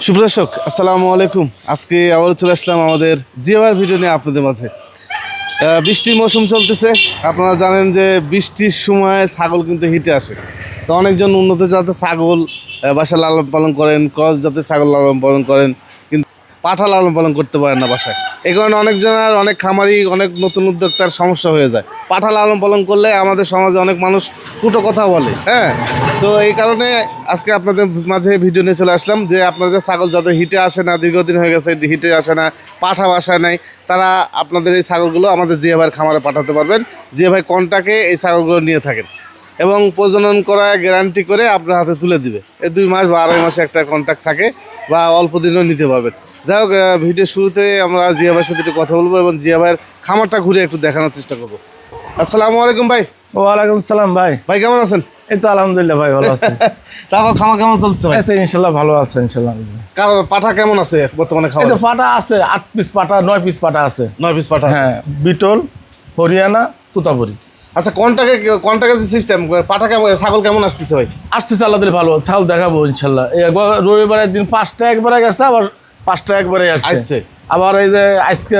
সুপ্রদর্শক আসসালামু আলাইকুম। আজকে আবার চলে আসলাম আমাদের জিয়াবার ভিডিও নিয়ে আপনাদের মাঝে। বৃষ্টির মৌসুম চলতেছে, আপনারা জানেন যে বৃষ্টির সময় ছাগল কিন্তু হিটে আসে। তো অনেকজন উন্নত জাতের ছাগল বাসায় লালন পালন করেন, ক্রস জাতের ছাগল লালন পালন করেন, কিন্তু পাঠা লালন পালন করতে পারেন না বাসায়। এই কারণে অনেকজনের, অনেক খামারি, অনেক নতুন উদ্যোক্তার সমস্যা হয়ে যায়। পাঠা লালন পালন করলে আমাদের সমাজে অনেক মানুষ দুটো কথা বলে, হ্যাঁ। তো এই কারণে আজকে আপনাদের মাঝে ভিডিও নিয়ে চলে আসলাম যে আপনাদের ছাগল যাদের হিটে আসে না, দীর্ঘদিন হয়ে গেছে হিটে আসে না, পাঠা বাসায় নাই, তারা আপনাদের এই ছাগলগুলো আমাদের জিয়া ভাইয়ের খামারে পাঠাতে পারবেন। জিয়া ভাই কন্টাকে এই ছাগলগুলো নিয়ে থাকেন এবং প্রজনন করা গ্যারান্টি করে আপনার হাতে তুলে দিবে। এই 2 মাস বা 2.5 মাসে একটা কন্ট্যাক্ট থাকে, বা অল্প দিনও নিতে পারবেন। যাই হোক, ভিডিও শুরুতে আমরা জিয়া ভাইয়ের সাথে একটু কথা বলবো এবং জিয়া ভাইয়ের খামারটা ঘুরে একটু দেখানোর চেষ্টা করবো। আসসালামু আলাইকুম ভাই। ওয়ালাইকুম সালাম ভাই। ভাই কেমন আছেন? এই তো আলহামদুলিল্লাহ ভাই, ভালো আছি। তারপর খামার কেমন চলছে ভাই? এই ইনশাল্লাহ ভালো আছে ইনশাল্লাহ। কারণ পাঠা কেমন আছে বর্তমানে খাওয়া? এই তো পাটা আছে 8 পিস পাটা, 9 পিস পাটা আছে। 9 পিস পাঠা আছে। হ্যাঁ, বিটল, হরিয়ানা, তুতাপুরি। আচ্ছা, কন্টাকে যে সিস্টেম, পাঠা কেমন, ছাগল কেমন আসতেছে ভাই? আসতেছে আল্লাহ দিলে ভালো, ছাগল দেখাবো ইনশাল্লাহ। এই রবিবারের দিন 5টা একবারে গেছে, আবার 5টা একবারে আসছে। আবার এই যে আজকে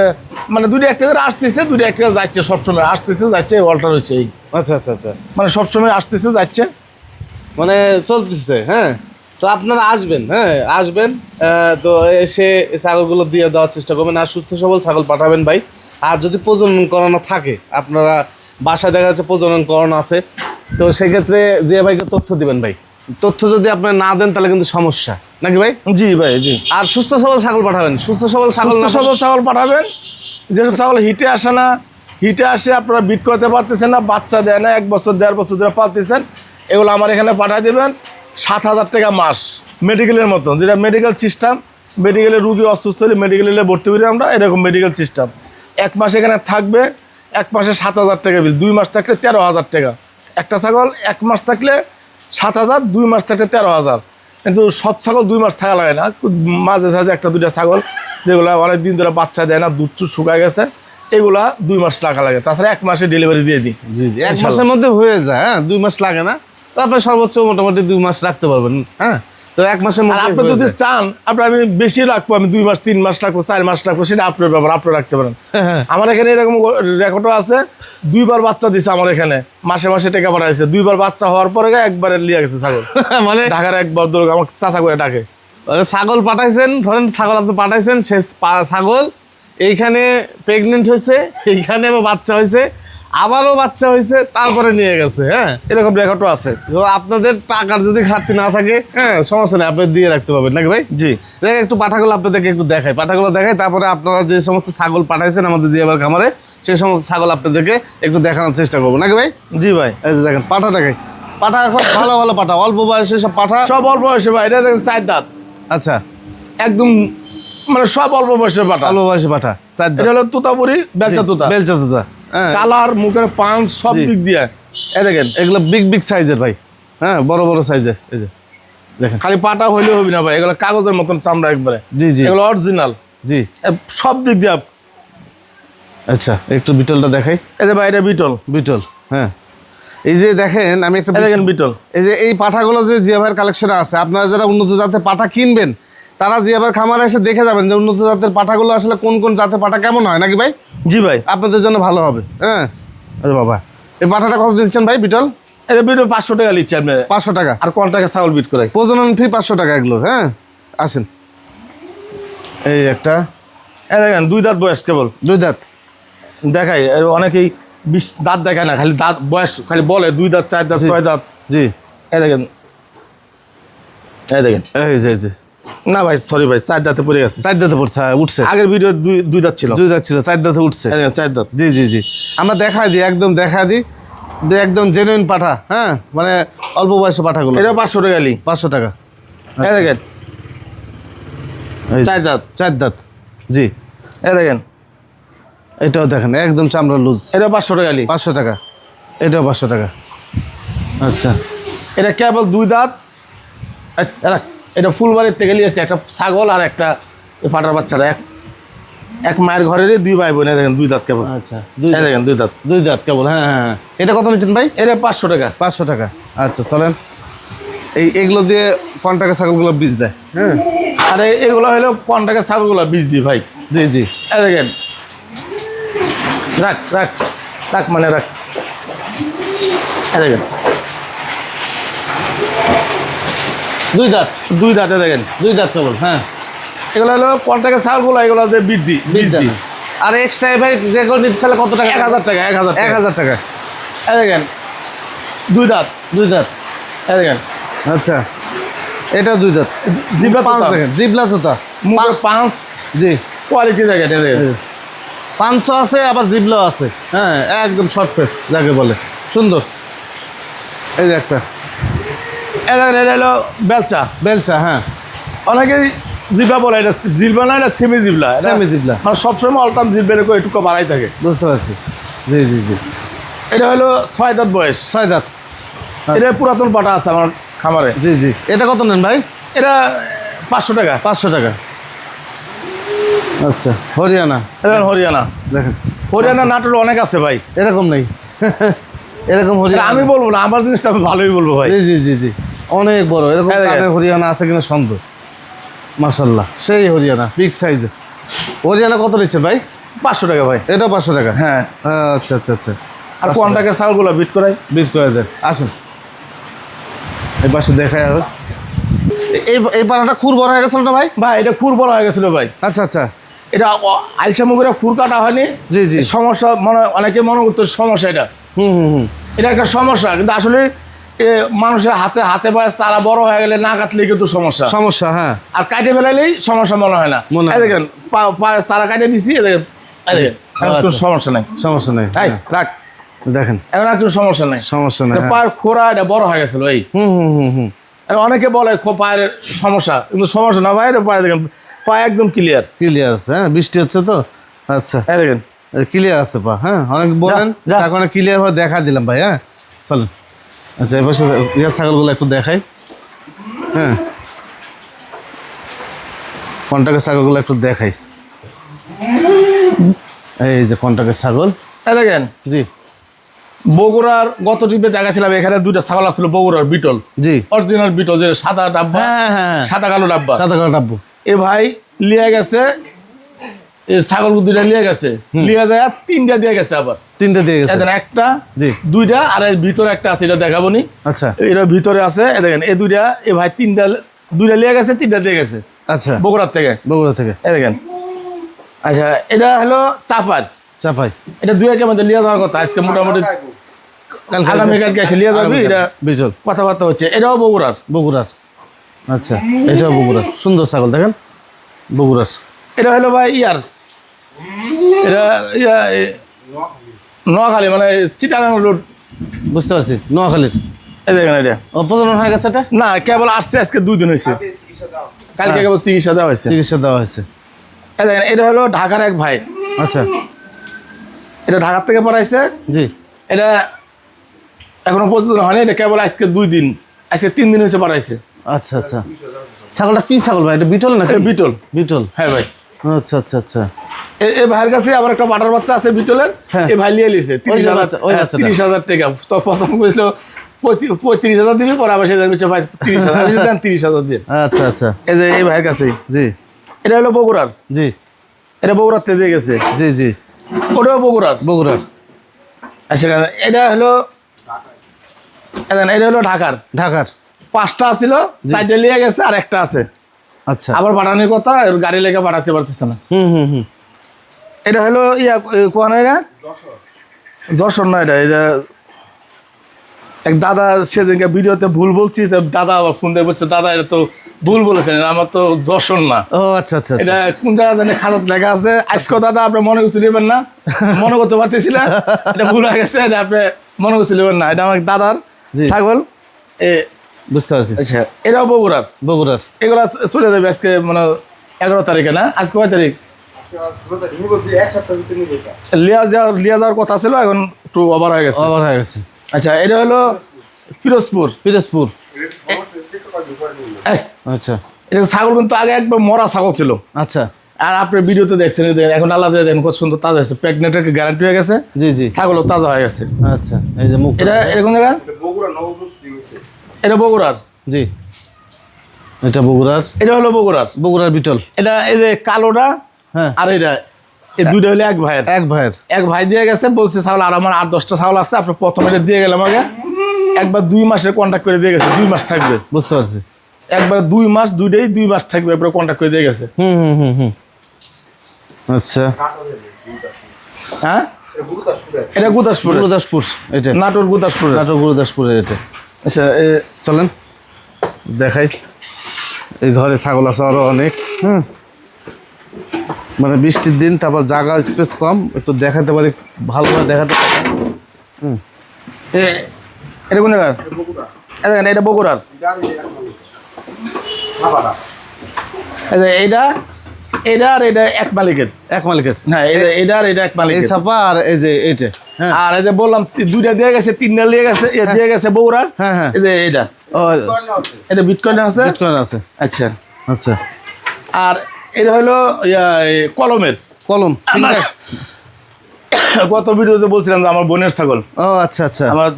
মানে 2-1 করে আসতেছে, 2-1 করে যাচ্ছে, সবসময় আসতেছে যাচ্ছে, অল্টার হচ্ছে। এই আচ্ছা আচ্ছা আচ্ছা, মানে সবসময় আসতেছে যাচ্ছে, মানে চলতেছে। হ্যাঁ, তো আপনারা আসবেন, হ্যাঁ আসবেন, তো এসে ছাগলগুলো দিয়ে দেওয়ার চেষ্টা করবেন। আর সুস্থ সবল ছাগল পাঠাবেন ভাই। আর যদি প্রজনন করানো থাকে, আপনারা বাসায় দেখা যাচ্ছে প্রজনন করানো আছে, তো সেক্ষেত্রে যে ভাইকে তথ্য দিবেন ভাই। তথ্য যদি আপনারা না দেন তাহলে কিন্তু সমস্যা, নাকি ভাই? জি ভাই জি। আর সুস্থ সবল ছাগল পাঠাবেন, সুস্থ সবল ছাগল পাঠাবেন। যেসব ছাগল হিটে আসে না, হিটে আসে আপনারা বিট করতে পারতেছেন না, বাচ্চা দেয় না, 1 বছর 1.5 বছর ধরে পালতেছেন, এগুলো আমার এখানে পাঠিয়ে দেবেন। 7,000 টাকা মাস, মেডিকেলের মতন, যেটা মেডিকেল সিস্টেম। মেডিকেলে রুগী অসুস্থ হলে মেডিকেলে ভর্তি করি আমরা, এরকম মেডিকেল সিস্টেম। 1 মাস এখানে থাকবে, 1 মাসে 7,000 টাকা বিল, 2 মাস থাকলে 13,000 টাকা। একটা ছাগল 1 মাস থাকলে 7,000, 2 মাস থাকলে 13,000। কিন্তু সব ছাগল 2 মাস থাকা লাগে না, মাঝে সাঝে 1-2টা ছাগল যেগুলো অনেক দিন ধরে বাচ্চা দেয় না, দুধ শুকায় গেছে, এগুলা 2 মাস টাকা লাগে। তাছাড়া 1 মাসে ডেলিভারি দিয়ে দিই। জি জি, 1 মাসের মধ্যে হয়ে যায়। হ্যাঁ, 2 মাস লাগে না, তারপরে সর্বোচ্চ মোটামুটি 2 মাস রাখতে পারবেন। হ্যাঁ, তো 1 মাসের মধ্যে আপনি যদি চান আপনি, আমি বেশি রাখবো, আমি 2 মাস 3 মাস রাখবো, 4 মাস রাখবো, সেটা আপনার ব্যাপার, আপনি রাখতে পারেন। আমার এখানে এরকম রেকর্ডও আছে, 2 বার বাচ্চা দিচ্ছে আমার এখানে, মাসে মাসে টাকা পাঠাইছে, 2 বার বাচ্চা হওয়ার পরে একবারে লিয়ে গেছে ছাগল। মানে ঢাকার একবার ধরো আমাকে চাচা করে ডাকে, ছাগল পাঠাইছেন, ধরেন ছাগল আপনি পাঠাইছেন, সে ছাগল এইখানে প্রেগনেন্ট হয়েছে, এইখানে আবার বাচ্চা হয়েছে, আবারও বাচ্চা হয়েছে, তারপরে নিয়ে গেছে। হ্যাঁ, এরকম রেকর্ডও আছে। তো আপনাদের টাকার যদি ঘাটতি না থাকে, হ্যাঁ সমস্যা নেই, আপনি দিয়ে রাখতে পারবেন, নাকি ভাই? জি। দেখ একটু পাঠাগুলো আপনাদেরকে একটু দেখাই, পাঠাগুলো দেখাই, তারপরে আপনারা যে সমস্ত ছাগল পাঠাইছেন আমাদের জিয়াবার খামারে, সেই সমস্ত ছাগল আপনাদেরকে একটু দেখানোর চেষ্টা করবো, নাকি ভাই? জি ভাই। এই যে দেখেন পাঠা দেখাই, পাঠা এখন ভালো ভালো পাঠা, অল্প বয়সে সব পাঠা, সব অল্প বয়সে ভাই। এটা দেখেন 4 দাঁত, আচ্ছা একদম মানে সব অল্প বয়সের পাঠা, অল্প বয়সে পাঠা, 4 দাঁত। এটা হলো তুতাপুরি, বেলচা তুতা, বেলচা তুতা। হ্যাঁ, কালার, মুখের পান সব দিক দিয়ে এই দেখেন, এগুলো বিগ বিগ সাইজের ভাই। হ্যাঁ, বড় বড় সাইজের। এই যে দেখেন, খালি পাটা হইলে হবে না ভাই, এগুলো কাগজের মতন চামড়া একবারে। জি জি, এগুলো অরিজিনাল। জি, সব দিক দিয়ে। আচ্ছা একটু বিটলটা দেখাই। এই যে ভাই, এটা বিটল। বিটল, হ্যাঁ। এই যে দেখেন, আমি একটা দেখেন বিটল, এই যে এই পাঠাগুলো যে জিয়া ভাইয়ের কালেকশনে আছে, আপনারা যারা উন্নত জাতের পাঠা কিনবেন, তারা জিয়া ভাইয়ের খামারে এসে দেখে যাবেন যে উন্নত জাতের পাঠাগুলো আসলে কোন কোন জাতের পাঠা কেমন হয়, নাকি ভাই? জি ভাই, আপনাদের জন্য ভালো হবে। হ্যাঁ, আরে বাবা, এই পাঠাটা কত দিচ্ছেন ভাই বিটল? এটা বিটল 500 টাকা নিচ্ছে আপনি। 500 টাকা। আর কোন টাকা ছাগল বিট করে, প্রজনন ফি 500 টাকা এগুলো। হ্যাঁ, আসেন এই একটা, এই দেখেন 2 দাঁত বয়স, কেবল 2 দাঁত দেখাই। অনেকেই 20 দাঁত দেখায় না, খালি দাঁত বয়স খালি বলে 2 দাঁত 4 দাঁত 6 দাঁত। জি, এই দেখেন, এই দেখেন। এই যে না ভাই সরি ভাই, 4 দাঁতে পড়ে গেছে। 4 দাঁতে পড়ছে, উঠছে। আগের ভিডিও 2 দাঁত ছিল, 2 দাঁত ছিল, 4 দাঁতে উঠছে। 4 দাঁত। জি জি জি, আমরা দেখাই দিই, একদম দেখা দিই, একদম জেনুইন পাঠা। হ্যাঁ, মানে অল্প বয়সে পাঠাগুলো। এটা 500 টাকা লি, 500 টাকা। এই দেখেন, এই 4 দাঁত। 4 দাঁত, জি। এই দেখেন, এটাও দেখেন একদম চামড়া লুজ, এটা 500 টাকা লি। 500 টাকা। এটাও 500 টাকা। আচ্ছা, এটা কেবল 2 দাঁত। এটা ফুলবাড়ির থেকে নিয়ে এসছে, একটা ছাগল আর একটা পাটার বাচ্চারা, এক মায়ের ঘরেরই 2 ভাই বোন। দেখেন 2 দাঁত কেবল। আচ্ছা, দেখেন 2 দাঁত, 2 দাঁত কেবল। হ্যাঁ হ্যাঁ, এটা কত নিচ্ছেন ভাই? এটা 500 টাকা। 500 টাকা। আচ্ছা চলেন, এগুলো দিয়ে কন্টাকে ছাগলগুলো বীজ দেয়। হ্যাঁ, আর এগুলো হলো কন্টাকে ছাগলগুলো বীজ দিই ভাই। জি জি। এই দেখেন, রাখ রাখ রাখ, মানে রাখ। এই দেখেন, দুই দাঁত, দুই দাঁতে দেখেন, দুই দাঁত কেবল। হ্যাঁ, এগুলো হলো কন্টাকে ছাগলগুলো, এগুলো দিয়ে বীজ দিই, বীজ দিই। আর এক্সট্রা ভাই যে কোনো নিতে চাইলে কত টাকা? 1000 টাকা, 1000 টাকা। 1000 টাকা। এই দেখেন, দুই দাঁত, দুই দাঁত। এই দেখেন, আচ্ছা, এটা দুই দাঁত। জিবলা পাঁচ তোতা, দেখেন, জিবলা তোতা। মুখে পাঁচ, জি, কোয়ালিটি দেখেন, এই দেখেন। 500 আছে, আবার জিবলাও আছে। হ্যাঁ, একদম শর্ট ফেস যাকে বলে, সুন্দর। এই যে একটা এই দেখেন, এটা হলো বেলচা। বেলচা। হ্যাঁ, অনেকেই জিবলা বলে, এটা জিবলা না, এটা সেমি জিবলা। সেমি জিবলা, মানে সবসময় অলটাম জিবলা এরকম একটু বাড়াই থাকে। বুঝতে পারছি। জি জি জি। এটা হলো 6 দাঁত বয়স। 6 দাঁত। এটা পুরাতন পাটা আছে আমার খামারে। জি জি। এটা কত নেন ভাই? এটা 500 টাকা। 500 টাকা। আচ্ছা, হরিয়ানা। এটা হরিয়ানা। দেখেন, হরিয়ানা নাটোর অনেক আছে ভাই। এরকম নেই। এরকম এটা হরিয়ানা আমি বলবো না, আমার জিনিসটা আমি ভালোই বলবো ভাই। জি জি জি জি, অনেক বড়। এরকম হ্যাঁ, দেখেন। কানের হরিয়ানা আছে কিনা সন্দেহ। মাশাল্লাহ, সেই হরিয়ানা, বিগ সাইজের। হরিয়ানা কত নিচ্ছে ভাই? 500 টাকা ভাই। এটাও 500 টাকা। হ্যাঁ, আচ্ছা আচ্ছা আচ্ছা। আর কন্টাকের ছাগলগুলো বিট করাই। বিট করে দেন, আসেন এই পাশে দেখায়। আর এই পাড়াটা খুর বড় হয়ে গেছিল না ভাই? ভাই এটা খুর বড় হয়ে গেছিল ভাই। আচ্ছা আচ্ছা। এটা আলসা মুখের খুর কাটা হয়নি। জি জি। সমস্যা, অনেকে মনে করতো সমস্যা এটা। হুম হুম হুম। এটা একটা সমস্যা, কিন্তু আসলে মানুষের হাতে হাতে পায়ে চারা বড় হয়ে গেলে না কাটলে কিন্তু সমস্যা। সমস্যা, হ্যাঁ। আর কাটে ফেলাইলেই সমস্যা মনে হয় না। মনে হয় এই না। দেখেন, পায়ে চারা কাটে দিছি, এই দেখেন, এই দেখেন, এখন কোনো আচ্ছা। সমস্যা নাই। সমস্যা নেই। এই হ্যাঁ, রাখ, দেখেন, এখন আর কোনো সমস্যা নাই। সমস্যা নেই। এটা হ্যাঁ। পায়ের খোরা এটা বড় হয়ে গেছিল এই। হুম হুম হুম হুম। আর অনেকে বলে পায়ের সমস্যা, কিন্তু সমস্যা না ভাই, এটা পায়ে দেখেন, পায়ে একদম ক্লিয়ার। ক্লিয়ার আছে। হ্যাঁ, বৃষ্টি হচ্ছে তো। আচ্ছা, এই দেখেন, ক্লিয়ার আছে পা। হ্যাঁ, অনেক বলেন, যা। তার কারণে ক্লিয়ার ভাবে দেখা দিলাম ভাই। হ্যাঁ, চলেন। আচ্ছা, এবার ইয়া ছাগলগুলো একটু দেখাই। হ্যাঁ, কন্টাকের ছাগলগুলো একটু দেখাই। এই যে কন্টাকের ছাগল। এই দেখেন, জি বগুড়ার গত ট্রিপে দেখাছিলাম, এখানে দুইটা ছাগল আসছিল বগুড়ার বিটল, জি। অরিজিনাল বিটল, যে সাদা ডাব্বা, হ্যাঁ হ্যাঁ হ্যাঁ, সাদা কালো ডাব্বা। সাদা কালো ডাব্বু। এ ভাই লিয়ে গেছে, এই ছাগল দুইটা লিয়ে গেছে, লিয়ে যায় 3টা দিয়ে গেছে আবার। 3টে দিয়ে গেছে। এই দেখেন, একটা, জি। 2টা, আর এর ভিতরে একটা আছে, এটা দেখাবো নি। আচ্ছা এটা ভিতরে আছে, এই দেখেন, এই দুইটা, এ ভাই 2টা লিয়ে গেছে, 3টা দিয়ে গেছে আচ্ছা, বগুড়ার থেকে। বগুড়া থেকে। এই দেখেন, আচ্ছা, এটা হলো চাপার। চাপাই। এটা 2 একের মধ্যে লিয়ে যাওয়ার কথা, আজকে মোটামুটি কালকে আগামীকালকে এসে লিয়ে যাবি। এটা বিজল কথাবার্তা হচ্ছে, এটাও বগুড়ার। বগুড়ার। আচ্ছা, এটাও বগুড়ার, সুন্দর ছাগল দেখেন, বগুড়ার। এটা হলো ভাই ইয়ার, এটা ইয়া নোয়াখালী, মানে চিটাগাং রোড। বুঝতে পারছি, নোয়াখালীর। এই দেখেন, এটা প্রজনন হয়ে গেছে এটা? না, কেবল আসছে, আজকে 2 দিন হয়েছে, কালকে কেবল চিকিৎসা দেওয়া হয়েছে। চিকিৎসা দেওয়া হয়েছে। এই দেখেন, এটা হলো ঢাকার এক ভাই, আচ্ছা, এটা ঢাকার থেকে পড়াইছে। জি। এটা এখনো পর্যন্ত হয়নি, এটা কেবল আজকে 2 দিন, আজকে 3 দিন হয়েছে পড়াইছে। আচ্ছা আচ্ছা। ছাগলটা কি ছাগল ভাই? এটা বিটল না? এটা বিটল। বিটল। হ্যাঁ ভাই, আচ্ছা আচ্ছা আচ্ছা। এই ভাইয়ের কাছে আবার একটা বাটার বাচ্চা আছে বিটলের। হ্যাঁ। এই ভাই নিয়ে লিছে ওই যে বাচ্চা, ওই বাচ্চাটা। 30,000 টাকা। তো প্রথম বলেছিল 35,000 দিবি, পরে আবার সে ভাই 30,000, আমি দেন 30,000 দিয়ে। আচ্ছা আচ্ছা। এই যে এই ভাইয়ের কাছেই। জি এটা হলো বগুড়ার, জি এটা বগুড়ার থেকে দিয়ে গেছে। জি জি। ওটাও বগুড়ার। বগুড়ার। আচ্ছা, এটা হলো, এটা হলো ঢাকার। ঢাকার। 5টা ছিল, 4টে লিয়ে গেছে, আর একটা আছে। আচ্ছা। আবার পাঠানোর কথা, এর গাড়ি লেগে পাঠাতে পারতেছে না। হুম হুম হুম। এটা হলো ইয়া কোন, এটা যশোর না, এটা এক দাদা সেদিনকে ভিডিওতে ভুল বলছি, তো দাদা আবার ফোন দিয়ে বলছে, দাদা এটা তো ভুল বলেছেন, আমার তো যশোর না। ও আচ্ছা আচ্ছা আচ্ছা। এটা কোন জায়গা জানি খারাপ লেখা আছে। আজকে দাদা আপনি মনে করতে নেবেন না, মনে করতে পারতেছিলেন, এটা ভুল হয়ে গেছে, এটা আপনি মনে করতে নেবেন না। এটা আমার দাদার জি। ছাগল। বুঝতে পারছি। আচ্ছা, এটাও বগুড়ার। বগুড়ার। এগুলা চলে যাবে আজকে, মানে 11 তারিখে না, আজকে কয় তারিখ? লিয়া যাওয়ার কথা ছিল, এখন একটু ওভার হয়ে গেছে। ওভার হয়ে গেছে। আচ্ছা, এটা হলো পিরোজপুর। পিরোজপুর। এই, আচ্ছা এটা ছাগল কিন্তু আগে একবার মরা ছাগল ছিল। আচ্ছা। আর আপনি ভিডিওতে দেখছেন, এই দেখেন, এখন আল্লাহ দিয়ে দেখেন কত সুন্দর তাজা হয়েছে, প্রেগনেন্টের গ্যারান্টি হয়ে গেছে, জি জি। ছাগলও তাজা হয়ে গেছে। আচ্ছা, এই যে মুখ। এটা এরকম জায়গা, এটা বগুড়ার। জি, এটা বগুড়ার, এটা হলো বগুড়ার। বগুড়ার বিটল। এটা এই যে কালোটা হ্যাঁ, আর এটা, এই দুইটা হলো এক ভাইয়ের। এক ভাইয়ের। এক ভাই দিয়ে গেছে, বলছে ছাগল আর আমার 8-10টা ছাগল আছে, আপনার প্রথমে এটা দিয়ে গেলাম আগে। একবার 2 মাসের কন্ট্যাক্ট করে দিয়ে গেছে, 2 মাস থাকবে। বুঝতে পারছি। একবার 2 মাস, দুইটাই 2 মাস থাকবে, একবার কন্ট্যাক্ট করে দিয়ে গেছে। হুম। আচ্ছা, হ্যাঁ, এটা গুরদাসপুর। গুরুদাসপুর, এটা নাটোর গুরদাসপুর। নাটোর গুরুদাসপুরের এটা। আচ্ছা, চলেন দেখাই। এই ঘরে ছাগল আছে আরো অনেক। মানে বৃষ্টির দিন, তারপর জায়গা স্পেস কম, একটু দেখাতে পারি, ভালোভাবে দেখাতে পারি। এটা কোন জায়গার? এটা বগুড়ার। এইটা এটা আর এটা এক মালিকের। এক মালিকের। হ্যাঁ, এটা আর এটা এক এই মালিকের। ছাপা আর এই যে এইটা। হ্যাঁ, আর এই যে বললাম 2টা দিয়ে গেছে, 3টা দিয়ে গেছে, দিয়ে গেছে বগুড়ার। হ্যাঁ। এই যে এটা, ও, এটা বিটকয়েন আছে। বিটকয়েন আছে। আচ্ছা, আচ্ছা, আর এটা হলো কলমের কলম। গত ভিডিওতে বলছিলাম যে আমার বোনের ছাগল। ও আচ্ছা। আমার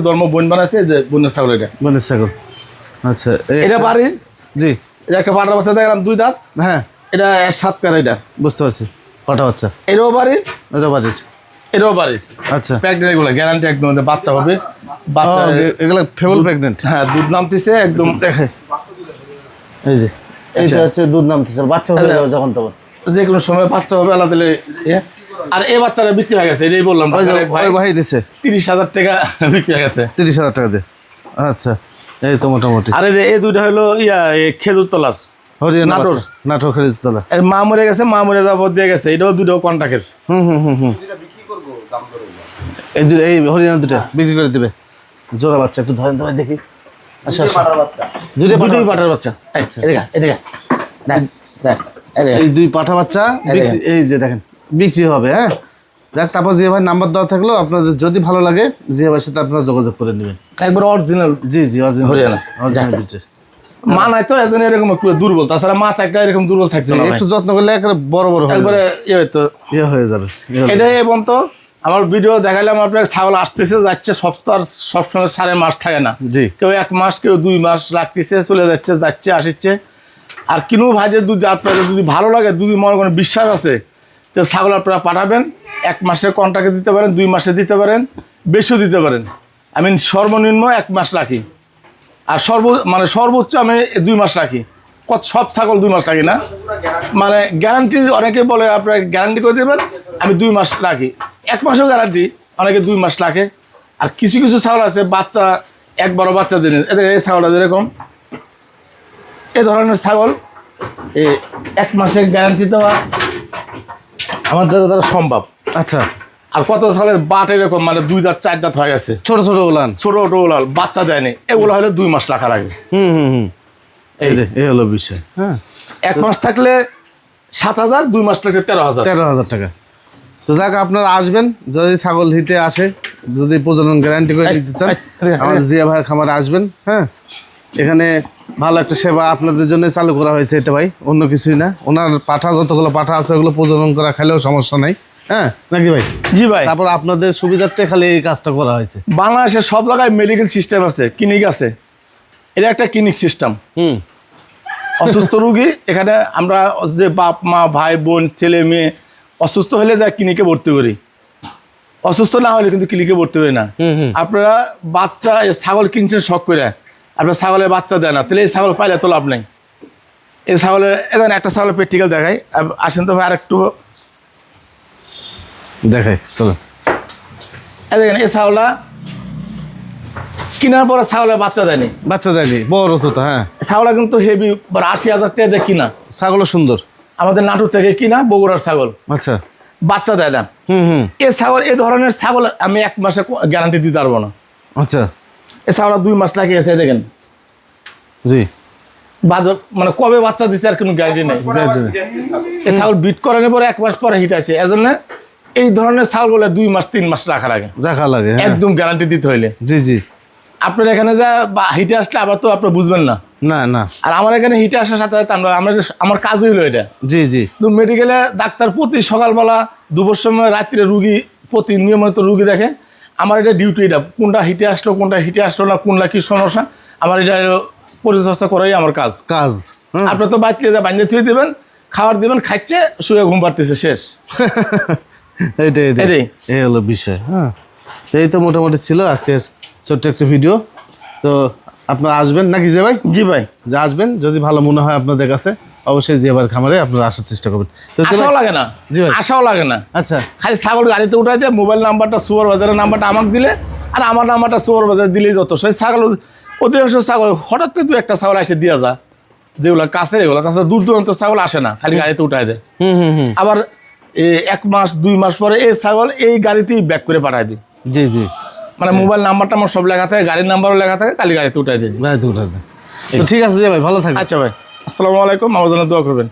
ধর্ম বোন বানাচ্ছে, যে বোনের ছাগল এটা। বোনের ছাগল। আচ্ছা, এটা বাড়ির। জি। এটা একটা পাটা বাচ্চা দেখলাম, 2 দাঁত। হ্যাঁ, এটা 7 কার। এটা বুঝতে পারছি। কটা বাচ্চা? এটাও বাড়ির, এটা বাড়ির। এটাও বাড়ির। আচ্ছা, প্রেগনেন্ট এগুলো গ্যারান্টি একদম, বাচ্চা হবে। বাচ্চা, এগুলো ফেবল প্রেগনেন্ট। হ্যাঁ, দুধ নামতেছে একদম। দেখে এই যে এইটা হচ্ছে দুধ নামতেছে, বাচ্চা হয়ে যাবে যখন তখন, যে কোনো সময় বাচ্চা হবে আল্লাহ দিলে। আর এই বাচ্চাটা বিক্রি হয়ে গেছে, এটাই বললাম। ভাই দিছে 30,000 টাকা বিক্রি হয়ে গেছে। 30,000 টাকা দিয়ে। আচ্ছা, এই তো মোটামুটি। আর এই দুইটা হলো খেজুর তলার। হরিয়ানা নাটোর। বাচ্চা, নাটোর খেজুরতলা। এর মা মরে গেছে, মা মরে যাওয়ার দিয়ে গেছে। এটাও দুটো কন্টাক্টের। হুম। এই হরিয়ানা দুটা বিক্রি করে দিবে। জোড়া বাচ্চা একটু ধরেন তো ভাই দেখি। আচ্ছা, দুটোই পাঠার বাচ্চা। আচ্ছা, এদিকে দেখ। এই 2 পাঠা বাচ্চা এই যে দেখেন বিক্রি হবে। হ্যাঁ, দেখ, তারপর যে ভাই নাম্বার দেওয়া থাকলো, আপনাদের যদি ভালো লাগে যে ভাইয়ের সাথে আপনারা যোগাযোগ করে নেবেন। একবার অরিজিনাল। জি, অরিজিনাল হরিয়ানা। অরিজিনাল বিটের। মা নাই তো এজন্য এরকম একটু দুর্বল, তাছাড়া মা থাকলে এরকম দুর্বল থাকছে না। একটু যত্ন করলে একেবারে বড় হয়ে একবারে হয়তো হয়ে যাবে। এটাই। এবং তো আমার ভিডিও দেখালাম, আপনার ছাগল আসতেছে যাচ্ছে, সবসময় 3.5 মাস থাকে না। জি। কেউ 1 মাস, কেউ 2 মাস রাখতেছে, চলে যাচ্ছে আসছে। আর কিনু ভাইদের যদি আপনাদের যদি ভালো লাগে, যদি মনে করেন বিশ্বাস আছে, তো ছাগল আপনারা পাঠাবেন। 1 মাসের কন্ট্রাক্টে দিতে পারেন, 2 মাসে দিতে পারেন, বেশিও দিতে পারেন। আমি সর্বনিম্ন 1 মাস রাখি, আর সর্বোচ্চ আমি 2 মাস রাখি। সব ছাগল 2 মাস রাখি না, মানে গ্যারান্টি। অনেকে বলে আপনারা গ্যারান্টি করে দেবেন, আমি 2 মাস রাখি। 1 মাসও গ্যারান্টি, অনেকে 2 মাস রাখে। আর কিছু ছাগল আছে বাচ্চা একবারও বাচ্চা দিন। এই ছাগলটা যেরকম, এ ধরনের ছাগল 1 মাসের গ্যারান্টি দেওয়া আমাদের দ্বারা সম্ভব। আচ্ছা। আর কত ছাগলের বাট এরকম, মানে 2 দাঁত 4 দাঁত হয়ে গেছে, ছোট উলান, ছোট ওলাল, বাচ্চা দেয়নি, এগুলো হলে 2 মাস রাখা লাগে। হুম। এই হলো বিষয়। হ্যাঁ, 1 মাস থাকলে 7,000, 2 মাস থাকলে 13,000। 13,000 টাকা। তো যাক, আপনারা আসবেন, যদি ছাগল হিটে আসে, যদি প্রজনন গ্যারান্টি করে দিতে চান, আমাদের জিয়া ভাইয়ের খামারে আসবেন। হ্যাঁ, এখানে ভালো একটা সেবা আপনাদের জন্য চালু করা হয়েছে, এটা ভাই, অন্য কিছুই না। ওনার পাঠা, যতগুলো পাঠা আছে ওগুলো প্রজনন করা খেলেও সমস্যা নাই। হ্যাঁ, নাকি ভাই? জি ভাই। তারপর আপনাদের সুবিধার্থে খালি এই কাজটা করা হয়েছে। বাংলাদেশের সব জায়গায় মেডিকেল সিস্টেম আছে, ক্লিনিক আছে। এটা একটা ক্লিনিক সিস্টেম। অসুস্থ রুগী এখানে আমরা, যে বাপ মা ভাই বোন ছেলে মেয়ে অসুস্থ হলে যা ক্লিনিকে ভর্তি করি, অসুস্থ না হলে কিন্তু ক্লিনিকে ভর্তি করি না। আপনারা বাচ্চা ছাগল কিনছেন শখ করে, আপনার ছাগলের বাচ্চা দেয় না, তাহলে এই ছাগল পাইলে তো লাভ নেই। এই ছাগলের একটা ছাগলের প্র্যাকটিক্যাল দেখাই, আসেন তো ভাই আরেকটু দেখাই। চলো, দেখেন এই ছাগলটা কেনার পরে ছাগলের বাচ্চা দেয়নি, বাচ্চা দেয়নি, বড় তো। হ্যাঁ, ছাগলটা কিন্তু হেভি, 80,000 টাকা দিয়ে কিনা। ছাগলও সুন্দর, আমাদের নাটোর থেকে কিনা, বগুড়ার ছাগল। আচ্ছা, বাচ্চা দেয় না। এই ছাগল, এই ধরনের ছাগল আমি 1 মাসে গ্যারান্টি দিতে পারবো না। আচ্ছা, এই ছাগলটা 2 মাস লাগিয়েছে, দেখেন। জি। মানে কবে বাচ্চা দিচ্ছে আর কোনো গ্যারান্টি নেই। এই ছাগল বিট করানোর পরে 1 মাস পরে হিট আছে, এজন্য এই ধরনের ছাগলগুলো 2 মাস 3 মাস রাখা লাগে, একদম গ্যারান্টি দিতে হইলে। জি। আপনার এখানে যা হিটে আসলে আবার তো আপনি বুঝবেন না। আর আমার এখানে হিটে আসার সাথে সাথে আমার কাজই হলো এটা। জি। তো মেডিকেলে ডাক্তার প্রতি সকালবেলা, দুপুর সময়, রাত্রে রুগী প্রতি নিয়মিত রুগী দেখে। আমার এটা ডিউটি, এটা কোনটা হিটে আসলো, কোনটা হিটে আসলো না, কোনটা কি সমস্যা, আমার এটা পরিচর্যা করাই আমার কাজ। কাজ হ্যাঁ। আপনি তো বাচ্চা যা বান্ধে থুয়ে দেবেন, খাবার দিবেন, খাচ্ছে, শুয়ে ঘুম পাড়তেছে, শেষ। এইটাই এটাই। এই হলো বিষয়। হ্যাঁ, তো এই তো মোটামুটি ছিল আজকের ছোট্ট একটা ভিডিও। তো আপনারা আসবেন নাকি যে ভাই? জি ভাই, যে আসবেন, যদি ভালো মনে হয় আপনাদের কাছে অবশ্যই জিয়াবার খামারে আপনারা আসার চেষ্টা করবেন। তো যে আশাও ভাই- লাগে না, জি ভাই। আশাও লাগে না। আচ্ছা, খালি ছাগল গাড়িতে উঠাই দিয়ে মোবাইল নাম্বারটা, সুপারভাইজারের নাম্বারটা আমাকে দিলে, আর আমার নাম্বারটা সুপারভাইজার দিলেই যত। সেই ছাগল, অধিকাংশ ছাগল হঠাৎ করে 2-1টা ছাগল এসে দিয়ে যা, যেগুলো কাছের, এগুলো তাছাড়া দূর দূরান্ত ছাগল আসে না, খালি গাড়িতে উঠাই দেয়। হুম। আবার 1 মাস 2 মাস পরে এই ছাগল এই গাড়িতেই ব্যাক করে পাঠায় দিই। জি। মানে মোবাইল নাম্বারটা আমার সব লেখা থাকে, গাড়ির নাম্বারও লেখা থাকে, খালি গাড়িতে উঠাই দিই। ভাই তো উঠাবেন। তো ঠিক আছে যে ভাই, ভালো থাকবেন। আচ্ছা ভাই, আসসালামু আলাইকুম, আমার জন্য দোয়া করবেন।